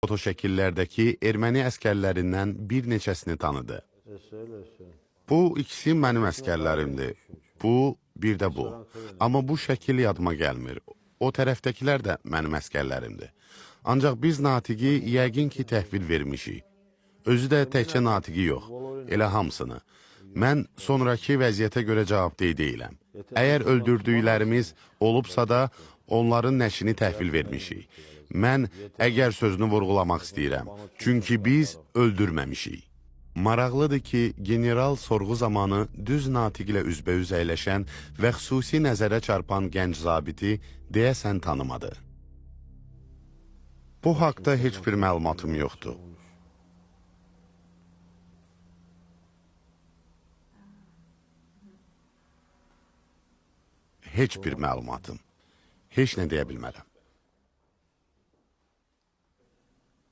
fotoşəkillərdəki erməni əskərlərindən bir neçəsini tanıdı. Bu ikisi mənim əskərlərimdir. Bu, bir də bu. Amma bu şəkil yadıma gəlmir. O tərəfdəkilər də mənim əskərlərimdir. Ancaq biz Natiqi yəqin ki təhvil vermişik. Özü də təkcə Natiqi yox, elə hamısını. Mən sonraki vəziyyətə görə cavabdeh deyiləm. Əgər öldürdüklərimiz olubsa da, onların nəşini təhvil vermişik. Mən əgər sözünü vurğulamaq istəyirəm. Çünki biz öldürməmişik. Maraqlıdır ki, general sorğu zamanı düz Natiq ilə üzbəüz əyləşən və xüsusi nəzərə çarpan gənc zabiti deyəsən tanımadı. Bu haqda heç bir məlumatım yoxdur. Heç bir məlumatım. Heç nə deyə bilmərəm.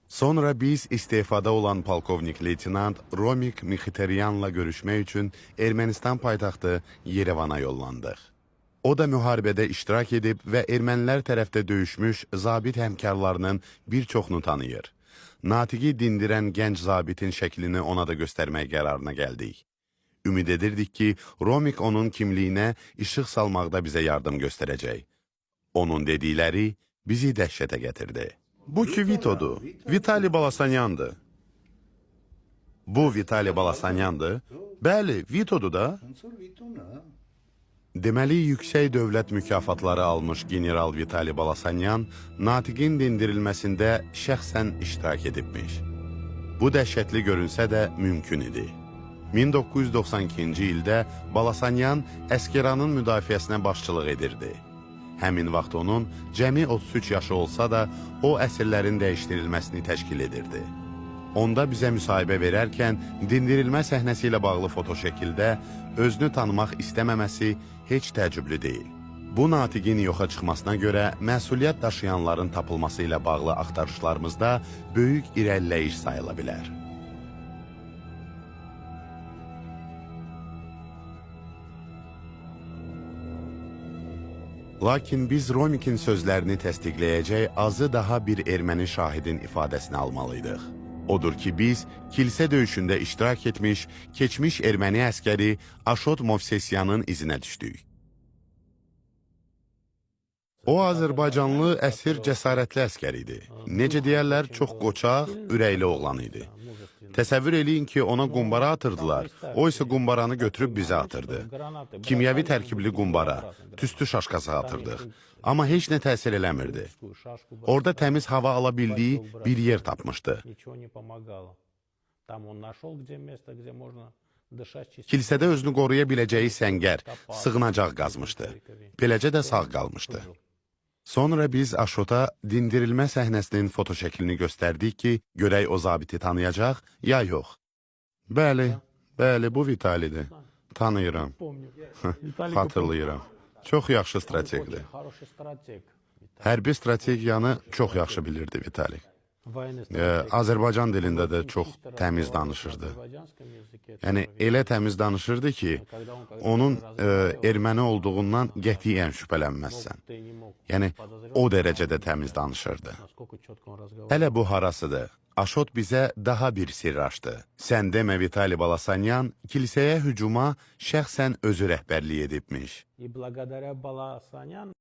Sonra biz istefada olan polkovnik leytinant Romik Mixiteryanla görüşmək üçün Ermənistan paytaxtı Yerevana yollandıq. O da müharibədə iştirak edib və ermənilər tərəfdə döyüşmüş zabit həmkarlarının bir çoxunu tanıyır. Natiqi dindirən gənc zabitin şəklini ona da göstərmək qərarına gəldik. Ümid edirdik ki, Romik onun kimliyinə işıq salmaqda bizə yardım göstərəcək. Onun dedikləri bizi dəhşətə gətirdi. Bu ki Vito'dur. Vitali Balasanyan'dı. Bu Vitali Balasanyan'dı. Bəli, Vito'dur da. Deməli, yüksək dövlət mükafatları almış general Vitali Balasanyan Natiqin dindirilməsində şəxsən iştirak edibmiş. Bu dəhşətli görünsə də mümkün idi. 1992-ci ildə Balasanyan Əskeranın müdafiəsinə başçılıq edirdi. Həmin vaxt onun cəmi 33 yaşı olsa da, o əsirlərin dəyişdirilməsini təşkil edirdi. Onda bizə müsahibə verərkən dindirilmə səhnəsi ilə bağlı fotoşəkildə özünü tanımaq istəməməsi heç təəccüblü deyil. Bu Natiqin yoxa çıxmasına görə məsuliyyət daşıyanların tapılması ilə bağlı axtarışlarımızda böyük irəliləyiş sayıla bilər. Lakin biz Romikin sözlərini təsdiqləyəcək azı daha bir erməni şahidin ifadəsini almalıydıq. Odur ki, biz kilsə döyüşündə iştirak etmiş, keçmiş erməni əskəri Aşot Movsesyanın izinə düşdük. O, Azərbaycanlı əsir cəsarətli əskər idi. Necə deyərlər, çox qoçaq, ürəkli oğlan idi. Təsəvvür eləyin ki, ona qumbara atırdılar, o isə qumbaranı götürüb bizə atırdı. Kimyəvi tərkibli qumbara, tüstü şaşkası atırdıq. Amma heç nə təsir eləmirdi. Orada təmiz hava ala bildiyi bir yer tapmışdı. Kilsədə özünü qoruya biləcəyi səngər, sığınacaq qazmışdı. Beləcə də sağ qalmışdı. Sonra biz Aşota dindirilmə səhnəsinin fotoşəklini göstərdik ki, görək o zabiti tanıyacaq, ya yox. Bəli, bu Vitalidir. Tanıyıram. Xatırlayıram. Çox yaxşı strategdir. Hərbi strategiyanı çox yaxşı bilirdi Vitali. Azərbaycan dilində də çox təmiz danışırdı. Yəni, elə təmiz danışırdı ki, onun erməni olduğundan qətiyyən şübhələnməzsən. Yəni, o dərəcədə təmiz danışırdı. Hələ bu harasıdır. Aşot bizə daha bir sirr açdı. Sən demə Vitali Balasanyan kilsəyə hücuma şəxsən özü rəhbərlik edibmiş.